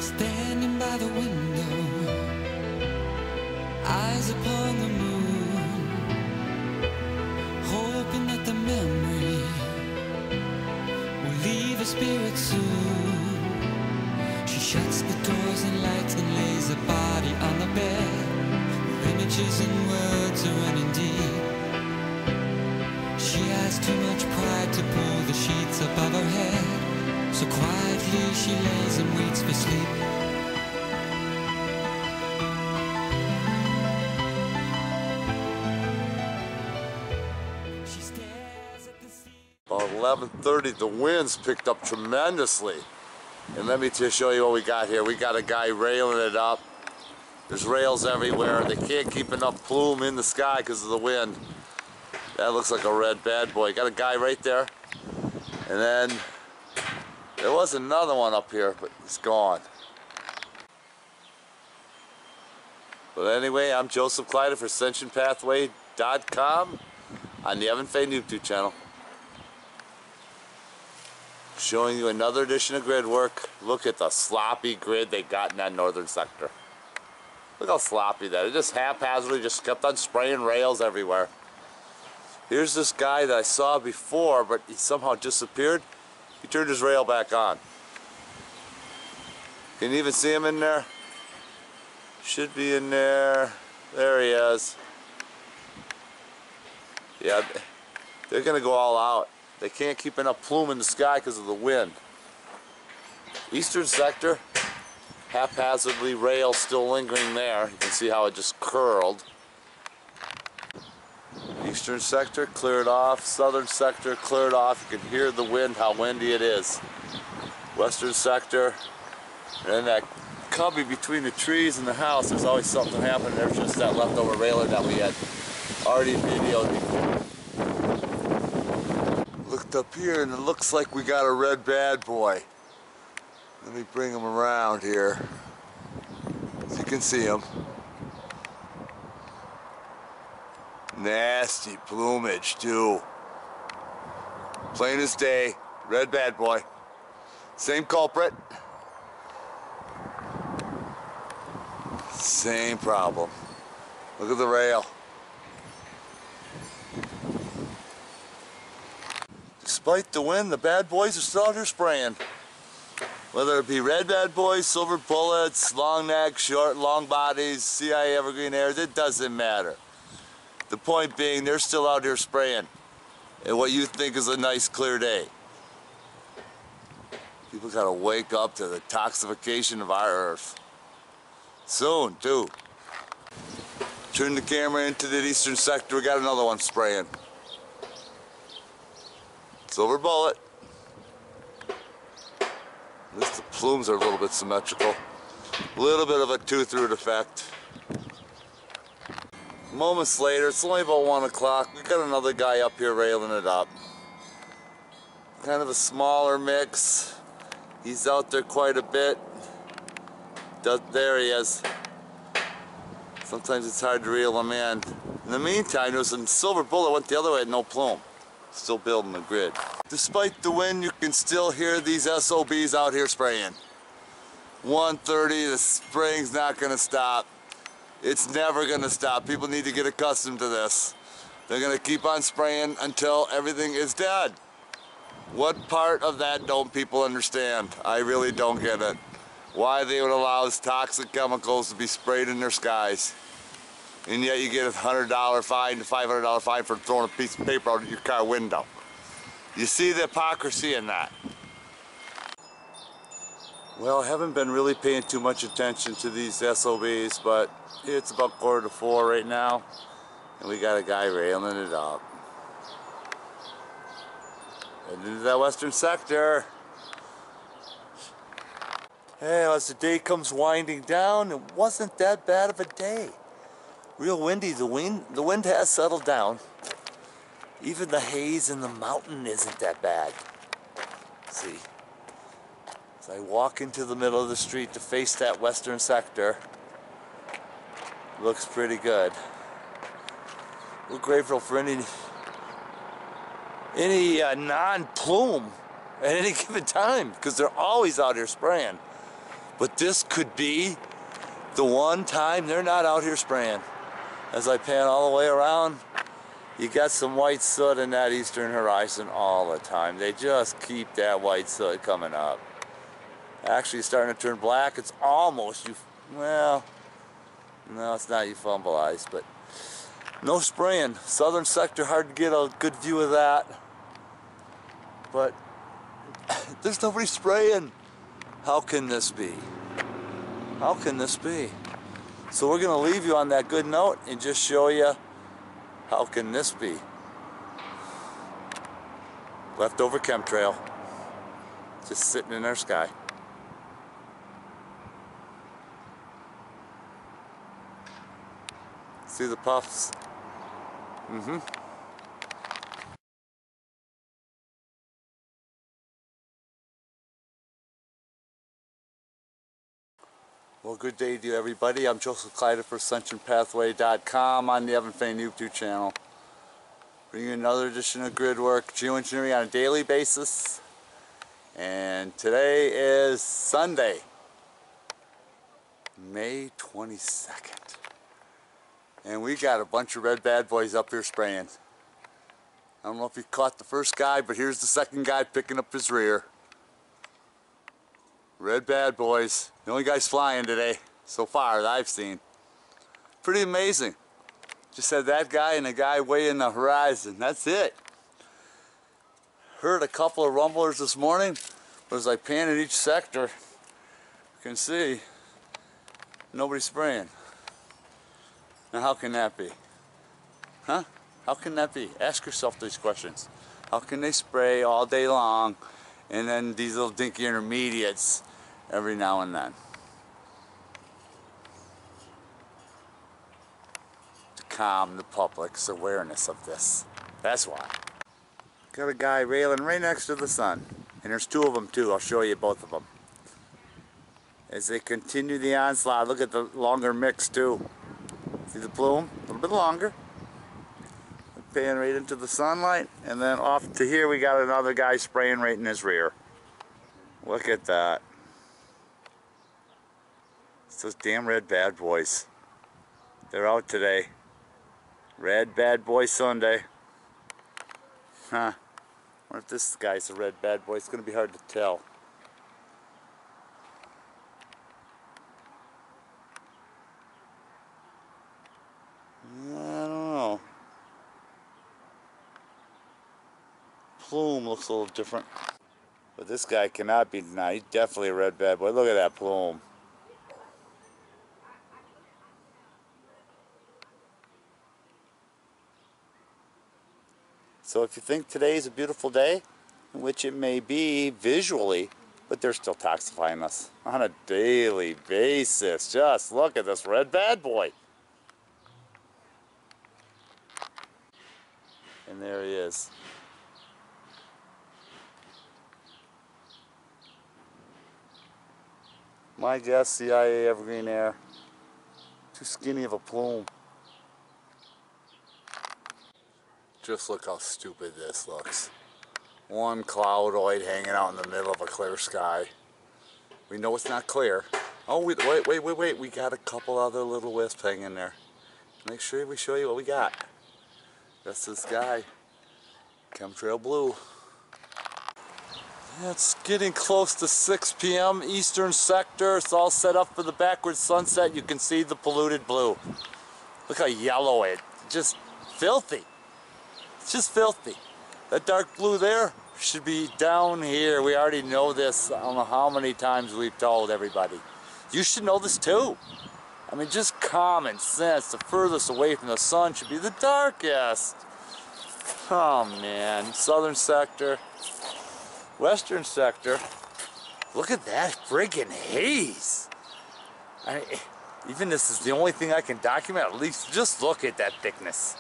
Standing by the window, eyes upon the moon, hoping that the memory will leave her spirit soon. She shuts the doors and lights and lays her body on the bed, where images and words are running deep. She has too much pride to pull the sheets above her head, so quietly she lays and waits for sleep. She stares at the sea. About 11:30, the winds picked up tremendously. And let me just show you what we got here. We got a guy railing it up. There's rails everywhere. They can't keep enough plume in the sky because of the wind. That looks like a red bad boy. Got a guy right there. And then there was another one up here, but it's gone. But anyway, I'm Joseph Kleider for AscensionPathway.com on the Evan Fane YouTube channel. Showing you another edition of grid work. Look at the sloppy grid they got in that northern sector. Look how sloppy that is. It just haphazardly just kept on spraying rails everywhere. Here's this guy that I saw before, but he somehow disappeared. He turned his rail back on. Can you even see him in there? Should be in there. There he is. Yeah, they're gonna go all out. They can't keep enough plume in the sky because of the wind. Eastern sector, haphazardly rail still lingering there. You can see how it just curled. Eastern sector cleared off, southern sector cleared off. You can hear the wind, how windy it is. Western sector, and that cubby between the trees and the house, there's always something happening. There's just that leftover railer that we had already videoed before. Looked up here and it looks like we got a red bad boy. Let me bring him around here so you can see him. Nasty plumage too. Plain as day, red bad boy. Same culprit. Same problem. Look at the rail. Despite the wind, the bad boys are still out here spraying. Whether it be red bad boys, silver bullets, long necks, short, long bodies, CIA evergreen airs, it doesn't matter. The point being, they're still out here spraying in what you think is a nice clear day. People gotta wake up to the toxification of our earth. Soon, too. Turn the camera into the eastern sector, we got another one spraying. Silver bullet. At least the plumes are a little bit symmetrical. A little bit of a tooth-root effect. Moments later, it's only about 1 o'clock, we got another guy up here railing it up. Kind of a smaller mix. He's out there quite a bit. There he is. Sometimes it's hard to reel him in. In the meantime, there was a silver bullet went the other way, no plume. Still building the grid. Despite the wind, you can still hear these SOBs out here spraying. 1:30, the spraying's not gonna stop. It's never gonna stop. People need to get accustomed to this. They're gonna keep on spraying until everything is dead. What part of that don't people understand? I really don't get it. Why they would allow these toxic chemicals to be sprayed in their skies. And yet you get a $100 fine to $500 fine for throwing a piece of paper out of your car window. You see the hypocrisy in that. Well, I haven't been really paying too much attention to these SOBs, but it's about 3:45 right now, and we got a guy railing it up. Heading into that western sector. Hey, as the day comes winding down, it wasn't that bad of a day. Real windy. The wind has settled down. Even the haze in the mountain isn't that bad. See, as I walk into the middle of the street to face that western sector, looks pretty good. We're grateful for any non-plume at any given time, because they're always out here spraying. But this could be the one time they're not out here spraying. As I pan all the way around, you got some white soot in that eastern horizon all the time. They just keep that white soot coming up. Actually, it's starting to turn black. It's almost, well, no, it's not euphumbolized, but no spraying. Southern sector, hard to get a good view of that. But there's nobody spraying. How can this be? How can this be? So we're going to leave you on that good note and just show you how can this be. Leftover chemtrail just sitting in our sky. See the puffs? Well, good day to you, everybody. I'm Joseph Kleider for AscensionPathway.com on the Evan Fain YouTube channel. Bringing you another edition of Grid Work, geoengineering on a daily basis. And today is Sunday, May 22nd. And we got a bunch of red bad boys up here spraying. I don't know if you caught the first guy, but here's the second guy picking up his rear. Red bad boys. The only guys flying today, so far, that I've seen. Pretty amazing. Just had that guy and a guy way in the horizon. That's it. Heard a couple of rumblers this morning, but as I pan in each sector, you can see nobody's spraying. Now how can that be? Huh? How can that be? Ask yourself these questions. How can they spray all day long and then these little dinky intermediates every now and then? To calm the public's awareness of this. That's why. Got a guy railing right next to the sun. And there's two of them too. I'll show you both of them. As they continue the onslaught, look at the longer mix too. See the plume? A little bit longer. Pan right into the sunlight, and then off to here we got another guy spraying right in his rear. Look at that. It's those damn red bad boys. They're out today. Red bad boy Sunday. Huh. I wonder if this guy's a red bad boy. It's going to be hard to tell. Plume looks a little different, but this guy cannot be denied. He's definitely a red bad boy. Look at that plume. So if you think today is a beautiful day, which it may be visually, but they're still toxifying us on a daily basis. Just look at this red bad boy. And there he is. My guess, CIA Evergreen Air. Too skinny of a plume. Just look how stupid this looks. One cloudoid hanging out in the middle of a clear sky. We know it's not clear. Oh, wait. We got a couple other little wisps hanging there. Make sure we show you what we got. That's this guy. Chemtrail blue. It's getting close to 6 p.m. Eastern sector. It's all set up for the backwards sunset. You can see the polluted blue. Look how yellow it is. Just filthy. It's just filthy. That dark blue there should be down here. We already know this. I don't know how many times we've told everybody. You should know this too. I mean, just common sense. The furthest away from the sun should be the darkest. Oh man, southern sector. Western sector, look at that friggin' haze. Even this is the only thing I can document. At least just look at that thickness.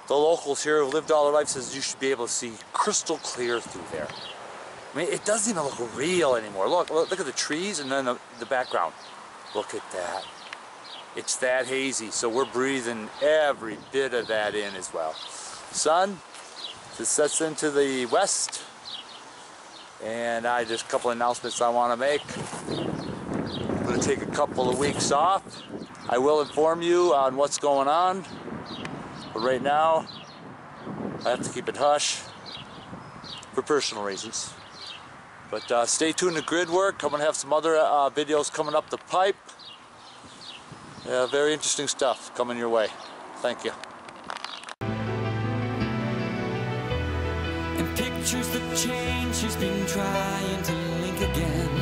The locals here who lived all their life says you should be able to see crystal clear through there. I mean, it doesn't even look real anymore. Look at the trees and then the background. Look at that. It's that hazy, so we're breathing every bit of that in as well. Sun just sets into the west. And just a couple of announcements I want to make. going to take a couple of weeks off. I will inform you on what's going on, but right now I have to keep it hush for personal reasons. But stay tuned to grid work. I'm going to have some other videos coming up the pipe. Very interesting stuff coming your way. Thank you. And pictures that change, she's been trying to link again.